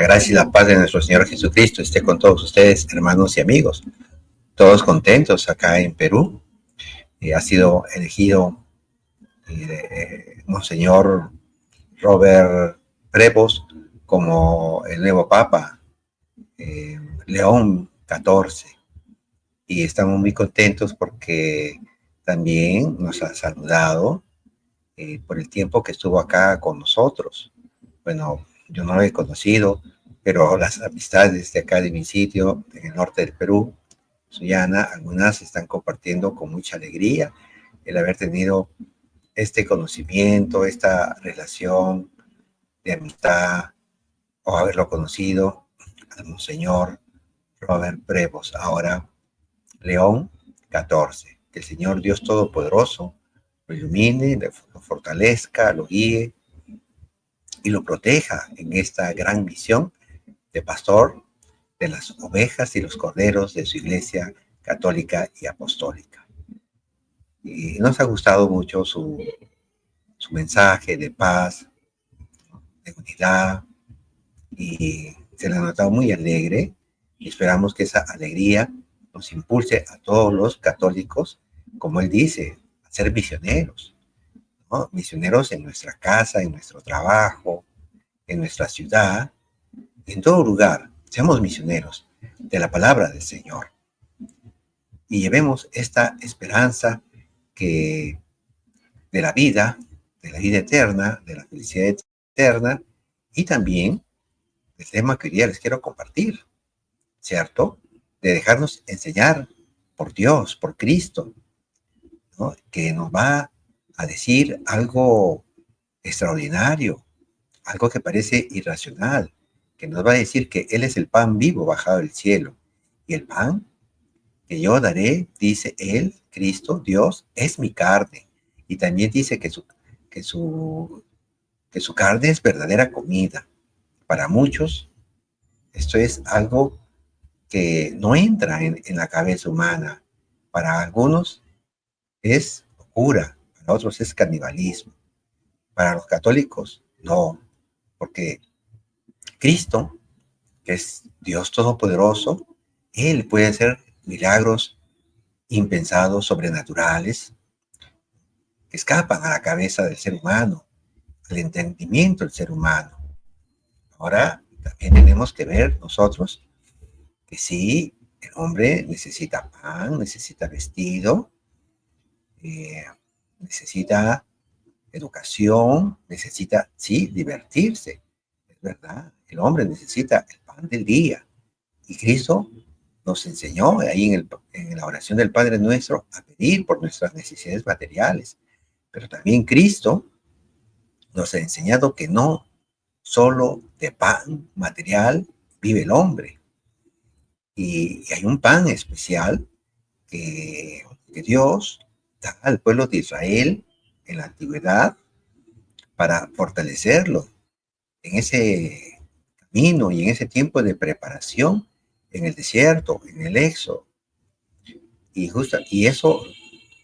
gracia y la paz de nuestro Señor Jesucristo esté con todos ustedes, hermanos y amigos. Todos contentos acá en Perú. Ha sido elegido Monseñor Robert Prevost como el nuevo Papa, León XIV. Y estamos muy contentos porque también nos ha saludado por el tiempo que estuvo acá con nosotros. Bueno, yo no lo he conocido, pero las amistades de acá de mi sitio, en el norte del Perú, Sullana, algunas están compartiendo con mucha alegría el haber tenido este conocimiento, esta relación de amistad, o haberlo conocido al Monseñor Robert Prevost, ahora León XIV. Que el Señor Dios Todopoderoso lo ilumine, lo fortalezca, lo guíe y lo proteja en esta gran misión de pastor de las ovejas y los corderos de su iglesia católica y apostólica. Y nos ha gustado mucho su mensaje de paz, de unidad, y se le ha notado muy alegre, y esperamos que esa alegría nos impulse a todos los católicos, como él dice, a ser misioneros, ¿no? Misioneros en nuestra casa, en nuestro trabajo, en nuestra ciudad, en todo lugar. Seamos misioneros de la palabra del Señor y llevemos esta esperanza que de la vida eterna, de la felicidad eterna, y también el tema que hoy día les quiero compartir, ¿cierto? De dejarnos enseñar por Dios, por Cristo, ¿no? Que nos va a decir algo extraordinario, algo que parece irracional, que nos va a decir que Él es el pan vivo bajado del cielo. Y el pan que yo daré, dice Él, Cristo, Dios, es mi carne. Y también dice que su carne es verdadera comida. Para muchos, esto es algo que no entra en la cabeza humana. Para algunos es locura, para otros es canibalismo. Para los católicos, no, porque Cristo, que es Dios Todopoderoso, Él puede hacer milagros impensados, sobrenaturales, que escapan a la cabeza del ser humano, al entendimiento del ser humano. Ahora, también tenemos que ver nosotros que sí, el hombre necesita pan, necesita vestido, necesita educación, necesita, sí, divertirse. Es verdad, el hombre necesita el pan del día. Y Cristo nos enseñó ahí en la oración del Padre Nuestro a pedir por nuestras necesidades materiales. Pero también Cristo nos ha enseñado que no solo de pan material vive el hombre. Y hay un pan especial que Dios da al pueblo de Israel en la antigüedad para fortalecerlo en ese camino y en ese tiempo de preparación en el desierto, en el éxodo. Y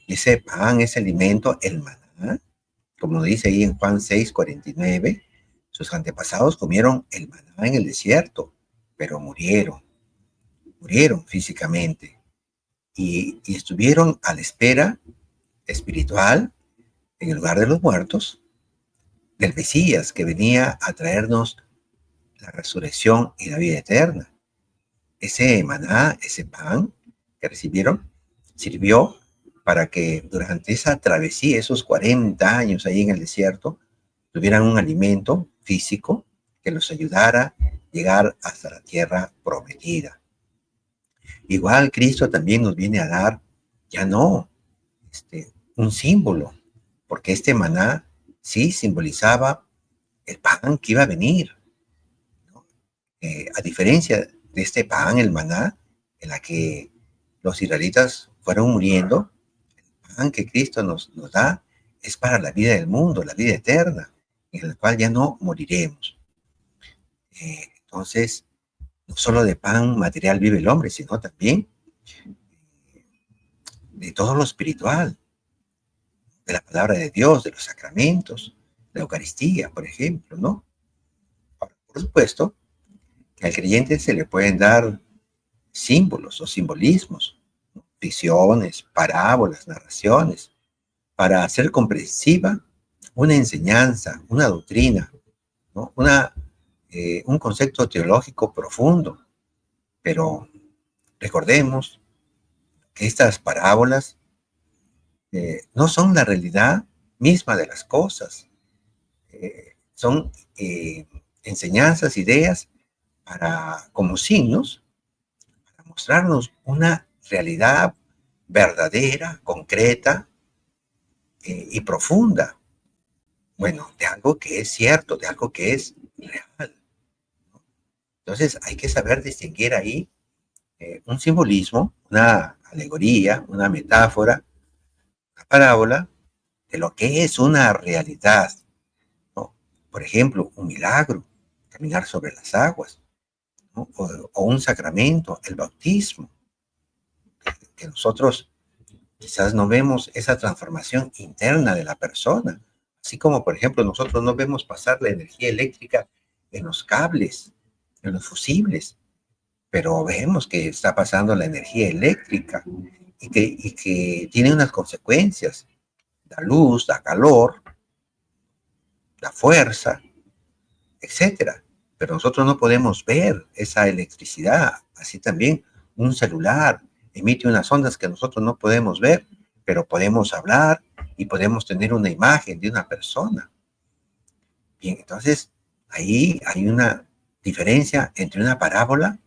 ese pan, ese alimento, el maná, como dice ahí en Juan 6:49, sus antepasados comieron el maná en el desierto, pero murieron físicamente y estuvieron a la espera espiritual en el lugar de los muertos del Mesías que venía a traernos la resurrección y la vida eterna. Ese maná, ese pan que recibieron, sirvió para que durante esa travesía, esos 40 años ahí en el desierto, tuvieran un alimento físico que los ayudara a llegar hasta la tierra prometida. Igual Cristo también nos viene a dar, ya no, un símbolo, porque este maná sí simbolizaba el pan que iba a venir, ¿no? A diferencia de este pan, el maná, en la que los israelitas fueron muriendo, el pan que Cristo nos da es para la vida del mundo, la vida eterna, en la cual ya no moriremos. Entonces, no solo de pan material vive el hombre, sino también de todo lo espiritual, de la palabra de Dios, de los sacramentos, la Eucaristía, por ejemplo, ¿no? Ahora, por supuesto, Al creyente se le pueden dar símbolos o simbolismos, ¿no? Visiones, parábolas, narraciones, para hacer comprensiva una enseñanza, una doctrina, ¿no? Un concepto teológico profundo. Pero recordemos que estas parábolas no son la realidad misma de las cosas. Son enseñanzas, ideas como signos, para mostrarnos una realidad verdadera, concreta y profunda. Bueno, de algo que es cierto, de algo que es real. Entonces hay que saber distinguir ahí un simbolismo, una alegoría, una metáfora, una parábola, de lo que es una realidad, ¿no? Por ejemplo, un milagro, caminar sobre las aguas, ¿no? O un sacramento, el bautismo, que nosotros quizás no vemos esa transformación interna de la persona, así como, por ejemplo, nosotros no vemos pasar la energía eléctrica en los cables, en los fusibles, pero vemos que está pasando la energía eléctrica y que tiene unas consecuencias, la luz, la calor, la fuerza, etcétera. Pero nosotros no podemos ver esa electricidad. Así también un celular emite unas ondas que nosotros no podemos ver, pero podemos hablar y podemos tener una imagen de una persona. Bien, entonces ahí hay una diferencia entre una parábola,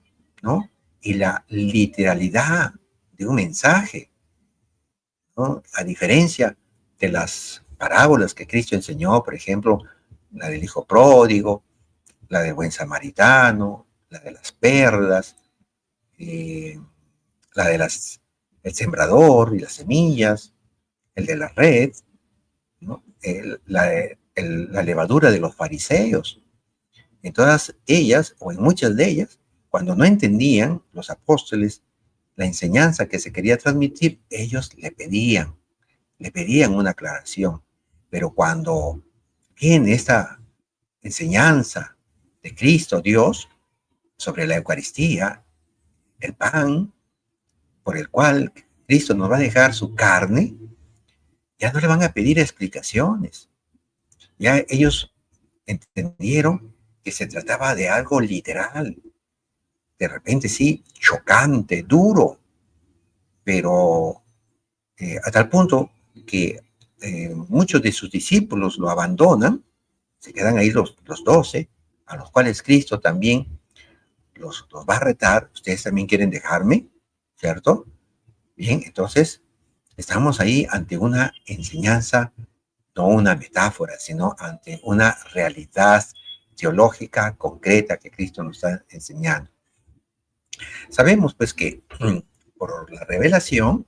¿no? Y la literalidad de un mensaje, ¿no? A diferencia de las parábolas que Cristo enseñó, por ejemplo, la del hijo pródigo, la del buen samaritano, la de las perlas, eh, la de el sembrador y las semillas, el de la red, ¿no? La levadura de los fariseos. En todas ellas, o en muchas de ellas, cuando no entendían los apóstoles la enseñanza que se quería transmitir, ellos le pedían una aclaración. Pero cuando viene esta enseñanza de Cristo, Dios, sobre la Eucaristía, el pan por el cual Cristo nos va a dejar su carne, ya no le van a pedir explicaciones. Ya ellos entendieron que se trataba de algo literal, de repente sí, chocante, duro, pero a tal punto que muchos de sus discípulos lo abandonan, se quedan ahí los 12, a los cuales Cristo también los va a retar. Ustedes también quieren dejarme, ¿cierto? Bien, entonces estamos ahí ante una enseñanza, no una metáfora, sino ante una realidad teológica concreta que Cristo nos está enseñando. Sabemos pues que por la revelación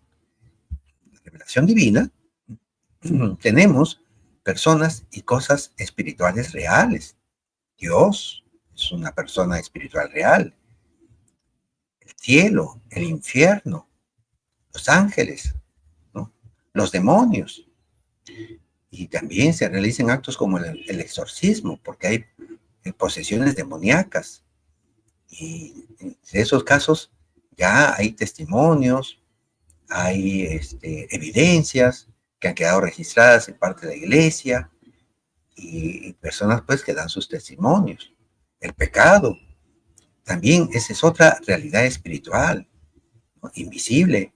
divina, tenemos personas y cosas espirituales reales. Dios es una persona espiritual real. El cielo, el infierno, los ángeles, ¿no? Los demonios. Y también se realizan actos como el exorcismo, porque hay posesiones demoníacas. Y en esos casos ya hay testimonios, hay evidencias que han quedado registradas en parte de la iglesia y personas pues que dan sus testimonios. El pecado, también esa es otra realidad espiritual, ¿no? Invisible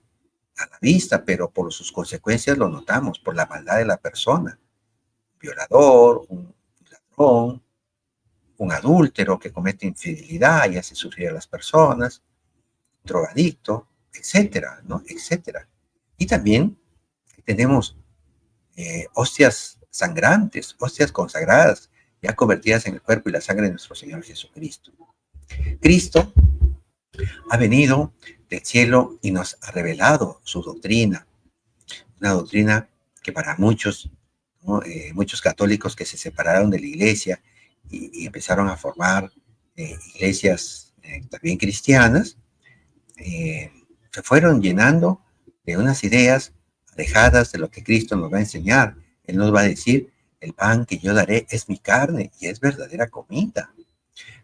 a la vista, pero por sus consecuencias lo notamos, por la maldad de la persona. Un violador, un ladrón, un adúltero que comete infidelidad y hace sufrir a las personas, drogadicto, etcétera, ¿no? Etcétera. Y también tenemos hostias sangrantes, hostias consagradas, ya convertidas en el cuerpo y la sangre de nuestro Señor Jesucristo. Cristo ha venido del cielo y nos ha revelado su doctrina, una doctrina que para muchos, ¿no? Muchos católicos que se separaron de la iglesia y empezaron a formar iglesias también cristianas, se fueron llenando de unas ideas alejadas de lo que Cristo nos va a enseñar. Él nos va a decir, el pan que yo daré es mi carne y es verdadera comida.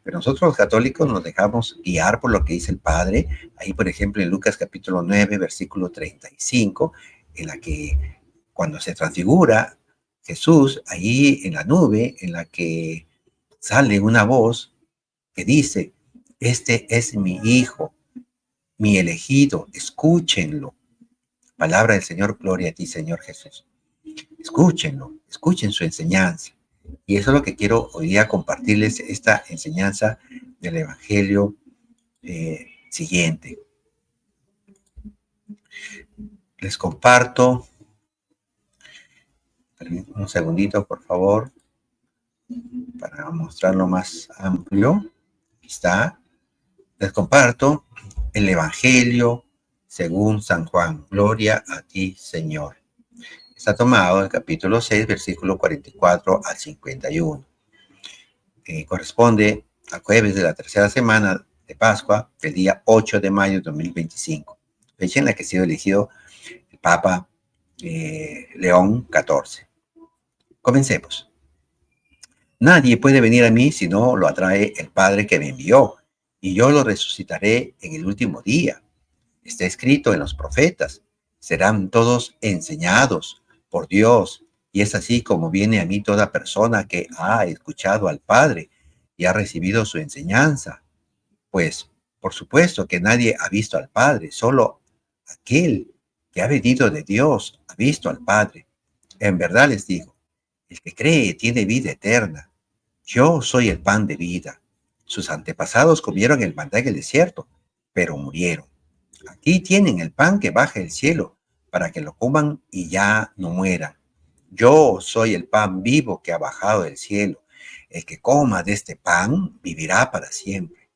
Pero nosotros los católicos nos dejamos guiar por lo que dice el Padre. Ahí, por ejemplo, en Lucas capítulo 9, versículo 35, en la que cuando se transfigura Jesús, ahí en la nube, en la que sale una voz que dice, este es mi Hijo, mi elegido, escúchenlo. Palabra del Señor, gloria a ti, Señor Jesús. Escúchenlo, escuchen su enseñanza. Y eso es lo que quiero hoy día compartirles, esta enseñanza del Evangelio siguiente. Les comparto, un segundito por favor, para mostrarlo más amplio. Aquí está. Les comparto el Evangelio según San Juan. Gloria a ti, Señor. Está tomado del capítulo 6, versículo 44 al 51. Corresponde al jueves de la tercera semana de Pascua, del día 8 de mayo de 2025, fecha en la que ha sido elegido el Papa León XIV. Comencemos. Nadie puede venir a mí si no lo atrae el Padre que me envió, y yo lo resucitaré en el último día. Está escrito en los profetas, serán todos enseñados por Dios, y es así como viene a mí toda persona que ha escuchado al Padre y ha recibido su enseñanza. Pues, por supuesto que nadie ha visto al Padre, solo aquel que ha venido de Dios ha visto al Padre. En verdad les digo, el que cree tiene vida eterna. Yo soy el pan de vida. Sus antepasados comieron el maná en el desierto, pero murieron. Aquí tienen el pan que baja del cielo, para que lo coman y ya no mueran. Yo soy el pan vivo que ha bajado del cielo. El que coma de este pan vivirá para siempre.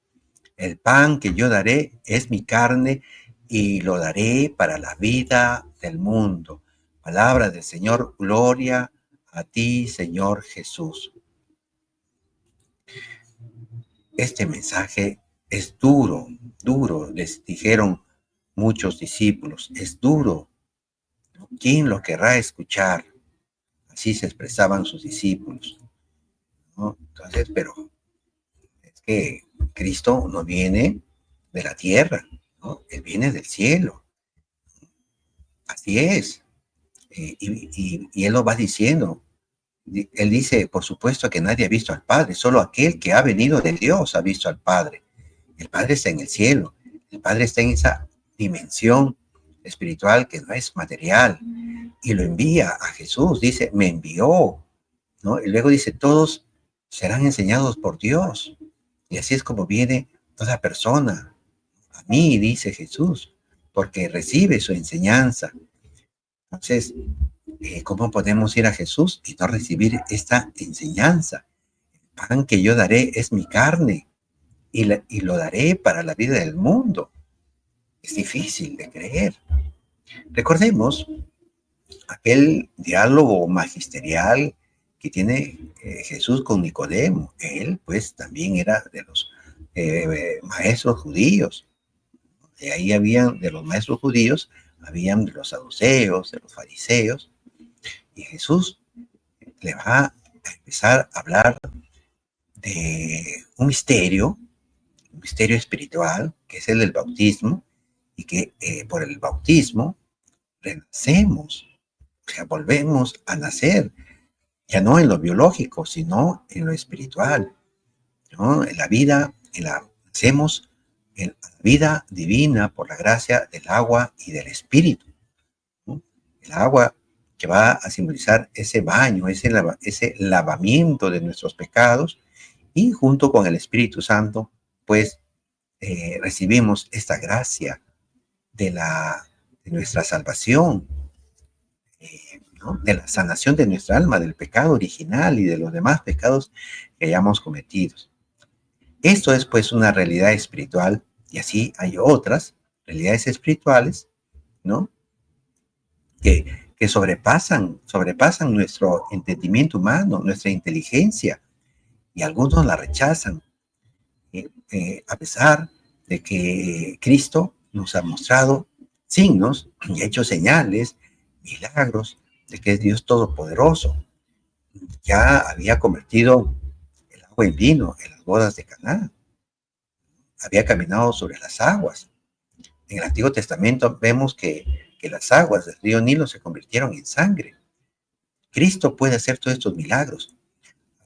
El pan que yo daré es mi carne y lo daré para la vida del mundo. Palabra del Señor, gloria a ti, Señor Jesús. Este mensaje es duro, duro, les dijeron muchos discípulos, es duro. ¿Quién lo querrá escuchar? Así se expresaban sus discípulos, ¿no? Entonces, pero es que Cristo no viene de la tierra, ¿no? Él viene del cielo. Así es. Y Él lo va diciendo. Él dice, por supuesto que nadie ha visto al Padre, solo aquel que ha venido de Dios ha visto al Padre. El Padre está en el cielo. El Padre está en esa dimensión espiritual que no es material. Y lo envía a Jesús. Dice, me envió, ¿no? Y luego dice, todos serán enseñados por Dios. Y así es como viene toda persona. A mí, dice Jesús, porque recibe su enseñanza. Entonces, ¿cómo podemos ir a Jesús y no recibir esta enseñanza? El pan que yo daré es mi carne y lo daré para la vida del mundo. Es difícil de creer. Recordemos aquel diálogo magisterial que tiene Jesús con Nicodemo. Él, pues, también era de los maestros judíos. De ahí habían, de los maestros judíos, habían de los saduceos, de los fariseos. Y Jesús le va a empezar a hablar de un misterio espiritual, que es el del bautismo, y que por el bautismo renacemos, o sea, volvemos a nacer, ya no en lo biológico, sino en lo espiritual, ¿no? En la vida, nacemos en la vida divina por la gracia del agua y del espíritu, ¿no? El agua que va a simbolizar ese baño, ese lavamiento de nuestros pecados, y junto con el Espíritu Santo, pues recibimos esta gracia de nuestra salvación, ¿no? De la sanación de nuestra alma, del pecado original y de los demás pecados que hayamos cometido. Esto es pues una realidad espiritual, y así hay otras realidades espirituales, ¿no? Que sobrepasan nuestro entendimiento humano, nuestra inteligencia, y algunos la rechazan, a pesar de que Cristo nos ha mostrado signos y ha hecho señales, milagros, de que es Dios Todopoderoso. Ya había convertido el agua y vino en las bodas de Caná. Había caminado sobre las aguas. En el Antiguo Testamento vemos que las aguas del río Nilo se convirtieron en sangre. Cristo puede hacer todos estos milagros.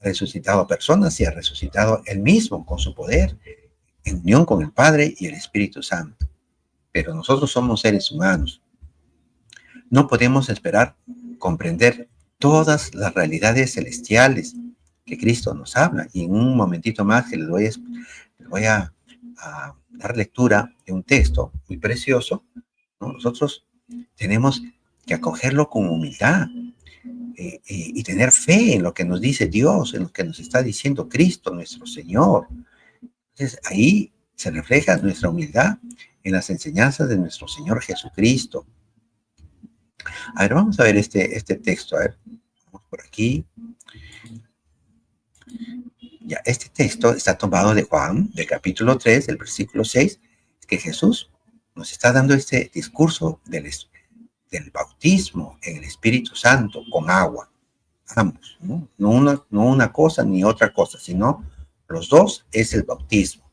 Ha resucitado a personas y ha resucitado él mismo con su poder, en unión con el Padre y el Espíritu Santo. Pero nosotros somos seres humanos. No podemos esperar comprender todas las realidades celestiales que Cristo nos habla. Y en un momentito más que les voy a dar lectura de un texto muy precioso, ¿no? Nosotros tenemos que acogerlo con humildad y tener fe en lo que nos dice Dios, en lo que nos está diciendo Cristo, nuestro Señor. Entonces ahí se refleja nuestra humildad en las enseñanzas de nuestro Señor Jesucristo. A ver, vamos a ver este texto. A ver, vamos por aquí. Ya, este texto está tomado de Juan, del capítulo 3, del versículo 6, que Jesús nos está dando este discurso del bautismo en el Espíritu Santo con agua. Ambos, ¿no? No una cosa ni otra cosa, sino los dos es el bautismo.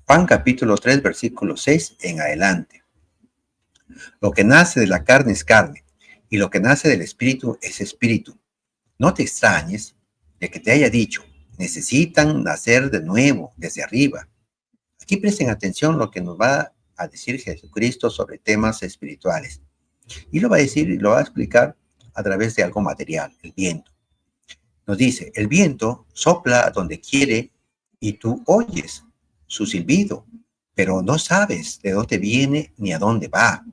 Juan capítulo 3, versículo 6 en adelante. Lo que nace de la carne es carne, y lo que nace del Espíritu es espíritu. No te extrañes de que te haya dicho, necesitan nacer de nuevo, desde arriba. Aquí presten atención a lo que nos va a decir Jesucristo sobre temas espirituales. Y lo va a decir y lo va a explicar a través de algo material, el viento. Nos dice, el viento sopla donde quiere y tú oyes su silbido, pero no sabes de dónde viene ni a dónde va.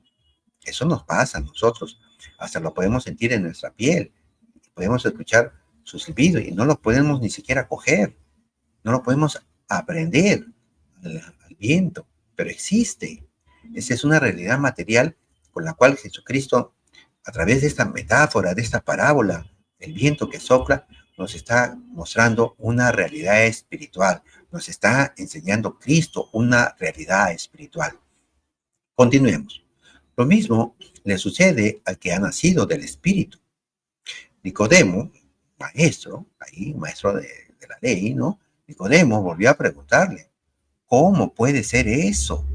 Eso nos pasa a nosotros. Hasta lo podemos sentir en nuestra piel. Podemos escuchar su silbido y no lo podemos ni siquiera coger. No lo podemos aprender al viento, pero existe. Esa es una realidad material con la cual Jesucristo, a través de esta metáfora, de esta parábola, el viento que sopla, nos está mostrando una realidad espiritual. Nos está enseñando Cristo una realidad espiritual. Continuemos. Lo mismo le sucede al que ha nacido del Espíritu. Nicodemo, maestro, ahí, maestro de la ley, ¿no? Nicodemo volvió a preguntarle, ¿cómo puede ser eso?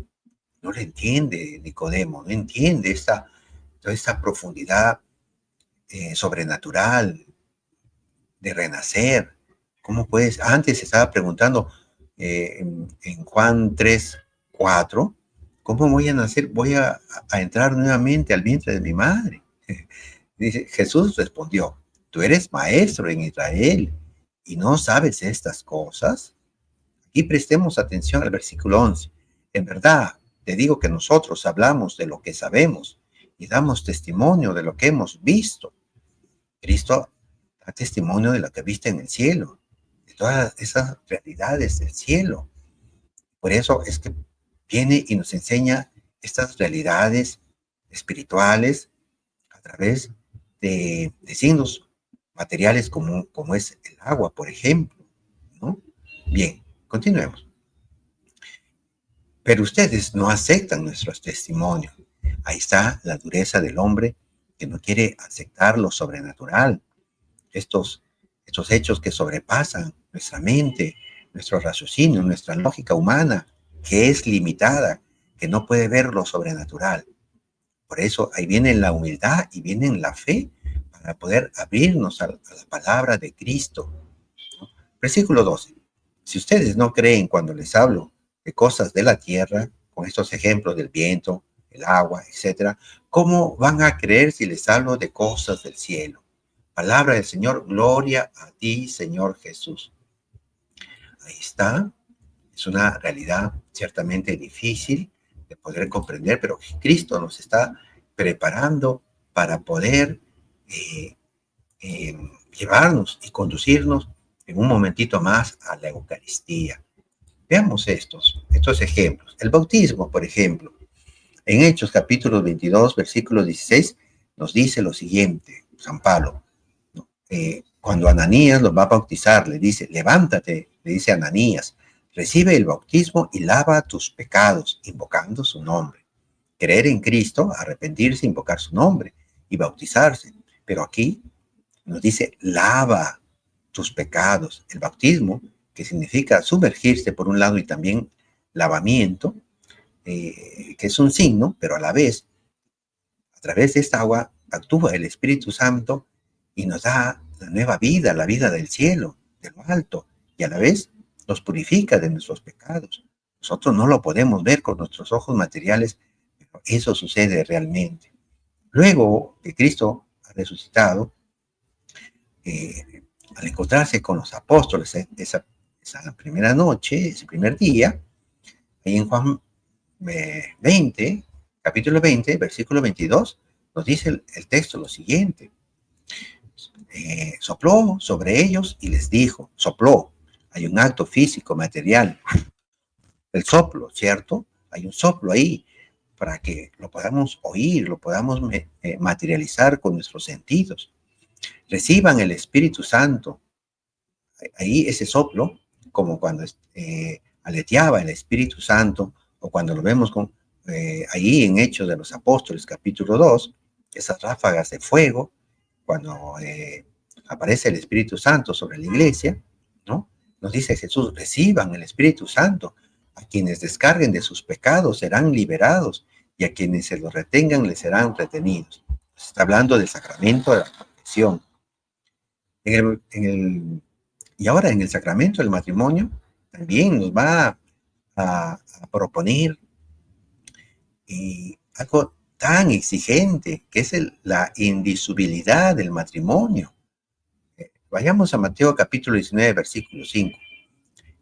No le entiende Nicodemo, no entiende toda esta profundidad sobrenatural de renacer. ¿Cómo puedes? Antes estaba preguntando en Juan 3, 4, ¿cómo voy a nacer? Voy a entrar nuevamente al vientre de mi madre. Dice, Jesús respondió, tú eres maestro en Israel y no sabes estas cosas. Aquí prestemos atención al versículo 11. En verdad, te digo que nosotros hablamos de lo que sabemos y damos testimonio de lo que hemos visto. Cristo da testimonio de lo que viste en el cielo, de todas esas realidades del cielo. Por eso es que viene y nos enseña estas realidades espirituales a través de signos materiales como es el agua, por ejemplo, ¿no? Bien, continuemos. Pero ustedes no aceptan nuestros testimonios. Ahí está la dureza del hombre que no quiere aceptar lo sobrenatural. Estos hechos que sobrepasan nuestra mente, nuestro raciocinio, nuestra lógica humana, que es limitada, que no puede ver lo sobrenatural. Por eso ahí viene la humildad y viene la fe para poder abrirnos a la palabra de Cristo. Versículo 12. Si ustedes no creen cuando les hablo de cosas de la tierra, con estos ejemplos del viento, el agua, etcétera, ¿cómo van a creer si les hablo de cosas del cielo? Palabra del Señor, gloria a ti, Señor Jesús. Ahí está. Es una realidad ciertamente difícil de poder comprender, pero Cristo nos está preparando para poder llevarnos y conducirnos en un momentito más a la Eucaristía. Veamos estos ejemplos. El bautismo, por ejemplo. En Hechos capítulo 22, versículo 16, nos dice lo siguiente, San Pablo. Cuando Ananías los va a bautizar, le dice, levántate, le dice a Ananías, recibe el bautismo y lava tus pecados, invocando su nombre. Creer en Cristo, arrepentirse, invocar su nombre y bautizarse. Pero aquí nos dice, lava tus pecados. El bautismo que significa sumergirse por un lado y también lavamiento, que es un signo, pero a la vez, a través de esta agua, actúa el Espíritu Santo y nos da la nueva vida, la vida del cielo, de lo alto, y a la vez nos purifica de nuestros pecados. Nosotros no lo podemos ver con nuestros ojos materiales, pero eso sucede realmente. Luego que Cristo ha resucitado, al encontrarse con los apóstoles esa primera noche, ese primer día, ahí en Juan 20, capítulo 20, versículo 22, nos dice el texto lo siguiente. Sopló sobre ellos y les dijo, sopló, hay un acto físico, material, el soplo, ¿cierto? Hay un soplo ahí para que lo podamos oír, lo podamos materializar con nuestros sentidos. Reciban el Espíritu Santo. Ahí ese soplo, como cuando aleteaba el Espíritu Santo, o cuando lo vemos ahí en Hechos de los Apóstoles, capítulo 2, esas ráfagas de fuego, cuando aparece el Espíritu Santo sobre la iglesia, ¿no? Nos dice Jesús, reciban el Espíritu Santo. A quienes descarguen de sus pecados serán liberados, y a quienes se los retengan les serán retenidos. Está hablando del sacramento de la confesión. Y ahora en el sacramento del matrimonio también nos va a proponer algo tan exigente, que es la indisolubilidad del matrimonio. Vayamos a Mateo capítulo 19, versículo 5.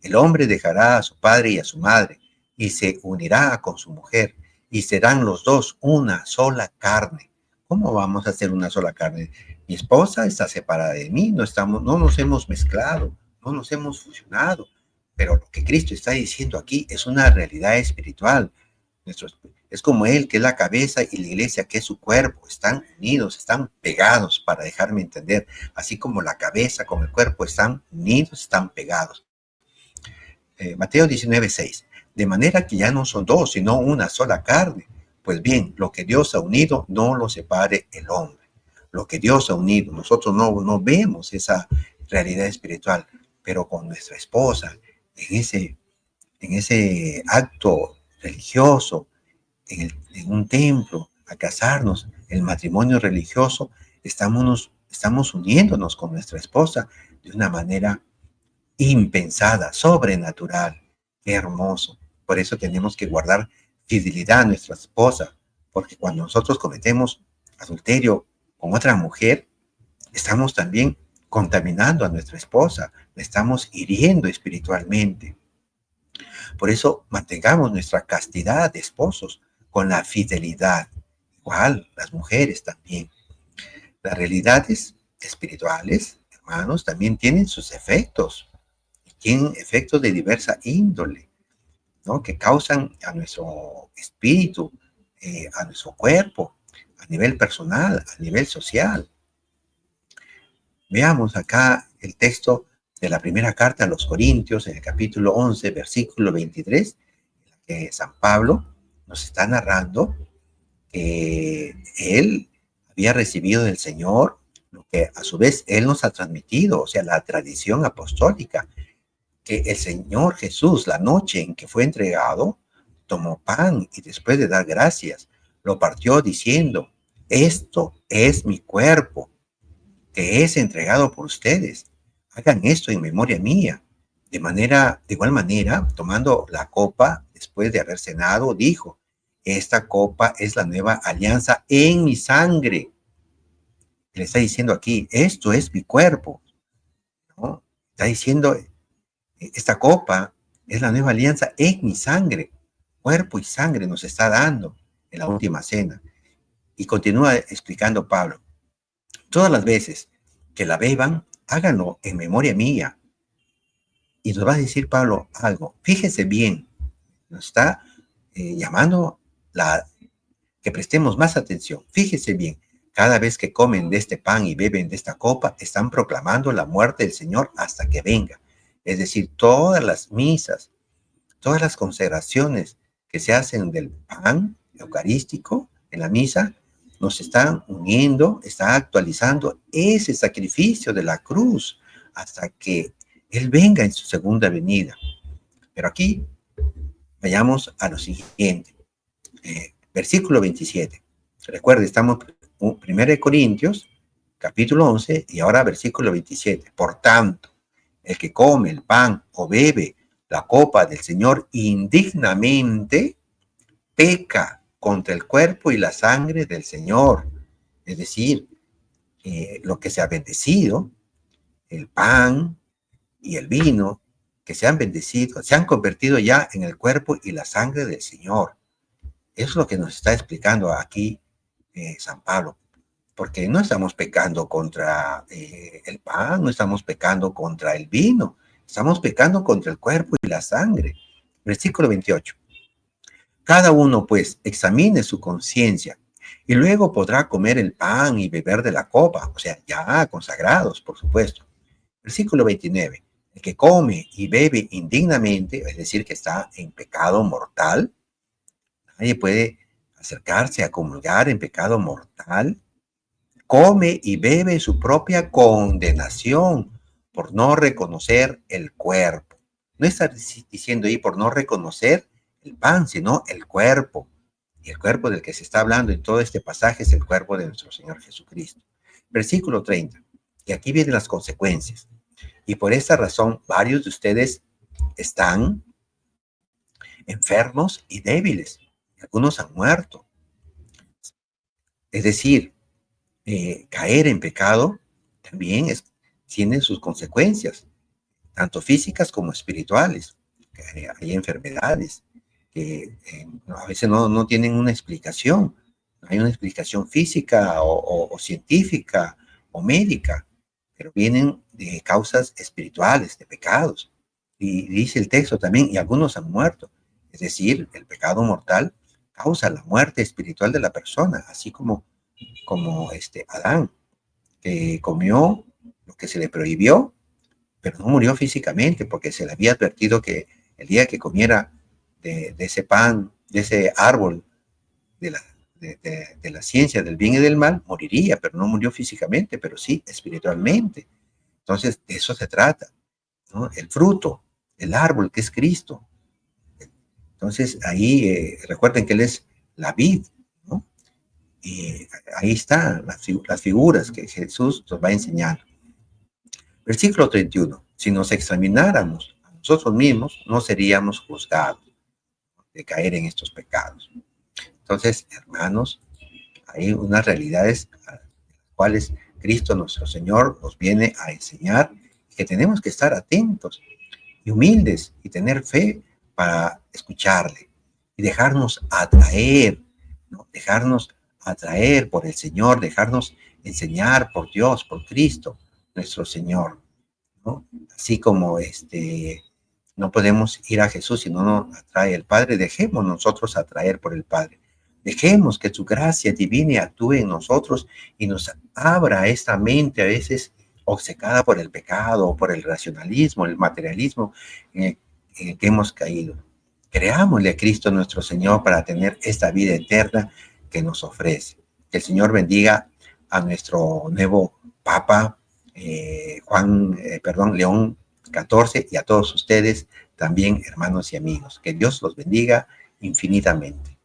El hombre dejará a su padre y a su madre, y se unirá con su mujer, y serán los dos una sola carne. ¿Cómo vamos a hacer una sola carne? Mi esposa está separada de mí, no nos hemos mezclado, no nos hemos fusionado, pero lo que Cristo está diciendo aquí es una realidad espiritual. Es como Él, que es la cabeza, y la iglesia, que es su cuerpo, están unidos, están pegados, para dejarme entender, así como la cabeza con el cuerpo están unidos, están pegados. Mateo 19:6, de manera que ya no son dos, sino una sola carne. Pues bien, lo que Dios ha unido, no lo separe el hombre. Lo que Dios ha unido, nosotros no vemos esa realidad espiritual, pero con nuestra esposa, en ese acto religioso, en un templo, a casarnos, el matrimonio religioso, estamos uniéndonos con nuestra esposa de una manera impensada, sobrenatural. Qué hermoso. Por eso tenemos que guardar fidelidad a nuestra esposa, porque cuando nosotros cometemos adulterio con otra mujer, estamos también contaminando a nuestra esposa, la estamos hiriendo espiritualmente. Por eso mantengamos nuestra castidad de esposos con la fidelidad. Igual, las mujeres también. Las realidades espirituales, hermanos, también tienen sus efectos. Tienen efectos de diversa índole, ¿no? Que causan a nuestro espíritu, a nuestro cuerpo, a nivel personal, a nivel social. Veamos acá el texto de la primera carta a los Corintios, en el capítulo 11, versículo 23, que San Pablo nos está narrando que él había recibido del Señor lo que a su vez él nos ha transmitido, o sea, la tradición apostólica, que el Señor Jesús, la noche en que fue entregado, tomó pan y después de dar gracias, lo partió diciendo, esto es mi cuerpo, que es entregado por ustedes. Hagan esto en memoria mía. De igual manera, tomando la copa, después de haber cenado, dijo, esta copa es la nueva alianza en mi sangre. Le está diciendo aquí, esto es mi cuerpo, ¿no? Está diciendo, esta copa es la nueva alianza en mi sangre. Cuerpo y sangre nos está dando en la última cena. Y continúa explicando Pablo. Todas las veces que la beban, háganlo en memoria mía. Y nos va a decir Pablo algo. Fíjese bien, nos está llamando que prestemos más atención. Fíjese bien, cada vez que comen de este pan y beben de esta copa, están proclamando la muerte del Señor hasta que venga. Es decir, todas las misas, todas las consagraciones que se hacen del pan eucarístico en la misa, nos están uniendo, está actualizando ese sacrificio de la cruz hasta que Él venga en su segunda venida. Pero aquí vayamos a lo siguiente. Versículo 27. Recuerde, estamos en 1 Corintios, capítulo 11, y ahora versículo 27. Por tanto, el que come el pan o bebe la copa del Señor indignamente, peca contra el cuerpo y la sangre del Señor. Es decir, lo que se ha bendecido, el pan y el vino, que se han bendecido, se han convertido ya en el cuerpo y la sangre del Señor. Eso es lo que nos está explicando aquí San Pablo, porque no estamos pecando contra el pan, no estamos pecando contra el vino, estamos pecando contra el cuerpo y la sangre. Versículo 28. Cada uno, pues, examine su conciencia y luego podrá comer el pan y beber de la copa, o sea, ya consagrados, por supuesto. Versículo 29. El que come y bebe indignamente, es decir, que está en pecado mortal, nadie puede acercarse a comulgar en pecado mortal, come y bebe su propia condenación por no reconocer el cuerpo. No está diciendo ahí por no reconocer el pan, sino el cuerpo. Y el cuerpo del que se está hablando en todo este pasaje es el cuerpo de nuestro Señor Jesucristo. Versículo 30. Y aquí vienen las consecuencias. Y por esta razón, varios de ustedes están enfermos y débiles. Algunos han muerto. Es decir, caer en pecado también tiene sus consecuencias, tanto físicas como espirituales. Hay enfermedades que a veces no tienen una explicación. No hay una explicación física o científica o médica, pero vienen de causas espirituales, de pecados. Y dice el texto también, y algunos han muerto. Es decir, el pecado mortal causa la muerte espiritual de la persona, así como Adán, que comió lo que se le prohibió, pero no murió físicamente, porque se le había advertido que el día que comiera de ese pan, de ese árbol de la ciencia del bien y del mal, moriría, pero no murió físicamente, pero sí espiritualmente. Entonces, de eso se trata, ¿no? El fruto, el árbol que es Cristo. Entonces, ahí recuerden que Él es la vid, ¿no? Y ahí están las figuras que Jesús nos va a enseñar. Versículo 31. Si nos examináramos a nosotros mismos, no seríamos juzgados de caer en estos pecados. Entonces, hermanos, hay unas realidades a las cuales Cristo nuestro Señor nos viene a enseñar que tenemos que estar atentos y humildes y tener fe para escucharle y dejarnos atraer, ¿no? Dejarnos atraer por el Señor, dejarnos enseñar por Dios, por Cristo, nuestro Señor, ¿no? Así como no podemos ir a Jesús si no nos atrae el Padre, dejemos nosotros atraer por el Padre. Dejemos que su gracia divina actúe en nosotros y nos abra esta mente a veces obcecada por el pecado, por el racionalismo, el materialismo en el que hemos caído. Creámosle a Cristo nuestro Señor para tener esta vida eterna que nos ofrece. Que el Señor bendiga a nuestro nuevo Papa, León XIV, y a todos ustedes también, hermanos y amigos. Que Dios los bendiga infinitamente.